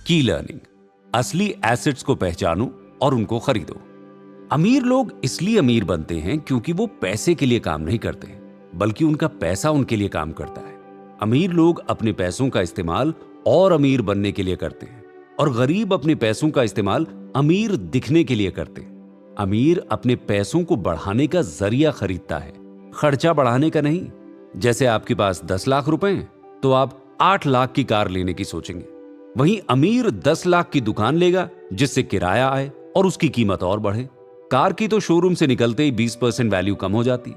की लर्निंग, असली एसेट्स को पहचानो और उनको खरीदो। अमीर लोग इसलिए अमीर बनते हैं क्योंकि वो पैसे के लिए काम नहीं करते, बल्कि उनका पैसा उनके लिए काम करता है। अमीर लोग अपने पैसों का इस्तेमाल और अमीर बनने के लिए करते हैं, और गरीब अपने पैसों का इस्तेमाल अमीर दिखने के लिए करते हैं। अमीर अपने पैसों को बढ़ाने का जरिया खरीदता है, खर्चा बढ़ाने का नहीं। जैसे आपके पास 10 लाख रुपए हैं तो आप 8 लाख की कार लेने की सोचेंगे। वहीं अमीर 10 लाख की दुकान लेगा जिससे किराया आए और उसकी कीमत और बढ़े। कार की तो शोरूम से निकलते ही 20% वैल्यू कम हो जाती।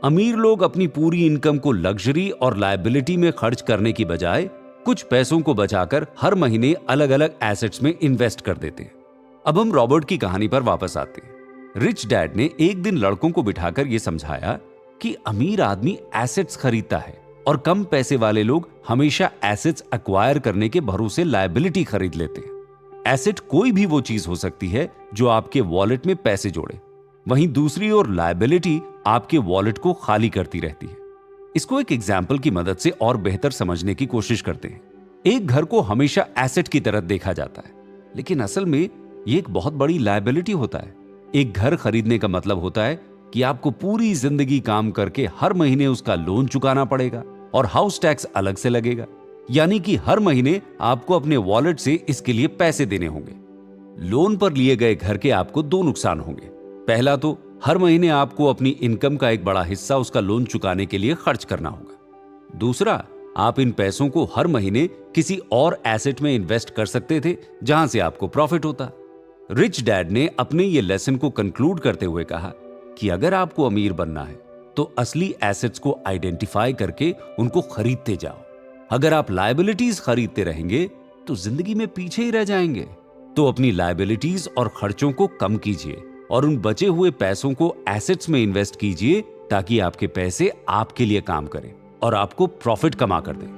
अमीर लोग अपनी पूरी इनकम को लग्जरी और लायबिलिटी में खर्च करने की बजाय कुछ पैसों को बचाकर हर महीने अलग अलग एसेट्स में इन्वेस्ट कर देते हैं। अब हम रॉबर्ट की कहानी पर वापस आते हैं। रिच डैड ने एक दिन लड़कों को बिठाकर यह समझाया कि अमीर आदमी एसेट्स खरीदता है और कम पैसे वाले लोग हमेशा एसेट्स एक्वायर करने के भरोसे लायबिलिटी खरीद लेते हैं। एसेट कोई भी वो चीज हो सकती है जो आपके वॉलेट में पैसे जोड़े, वहीं दूसरी ओर लायबिलिटी आपके वॉलेट को खाली करती रहती है। इसको एक एग्जाम्पल की मदद से और बेहतर समझने की कोशिश करते हैं। एक घर को हमेशा एसेट की तरह देखा जाता है, लेकिन असल में ये एक बहुत बड़ी लायबिलिटी होता है। एक घर खरीदने का मतलब होता है कि आपको पूरी जिंदगी काम करके हर महीने उसका लोन चुकाना पड़ेगा और हाउस टैक्स अलग से लगेगा, यानी कि हर महीने आपको अपने वॉलेट से इसके लिए पैसे देने होंगे। लोन पर लिए गए घर के आपको 2 नुकसान होंगे। पहला तो हर महीने आपको अपनी इनकम का एक बड़ा हिस्सा उसका लोन चुकाने के लिए खर्च करना होगा। दूसरा, आप इन पैसों को हर महीने किसी और एसेट में इन्वेस्ट कर सकते थे जहां से आपको प्रॉफिट होता। रिच डैड ने अपने ये लेसन को कंक्लूड करते हुए कहा कि अगर आपको अमीर बनना है तो असली एसेट्स को आइडेंटिफाई करके उनको खरीदते जाओ। अगर आप लायबिलिटीज खरीदते रहेंगे तो जिंदगी में पीछे ही रह जाएंगे। तो अपनी लायबिलिटीज और खर्चों को कम कीजिए और उन बचे हुए पैसों को एसेट्स में इन्वेस्ट कीजिए ताकि आपके पैसे आपके लिए काम करें और आपको प्रॉफिट कमा कर दें।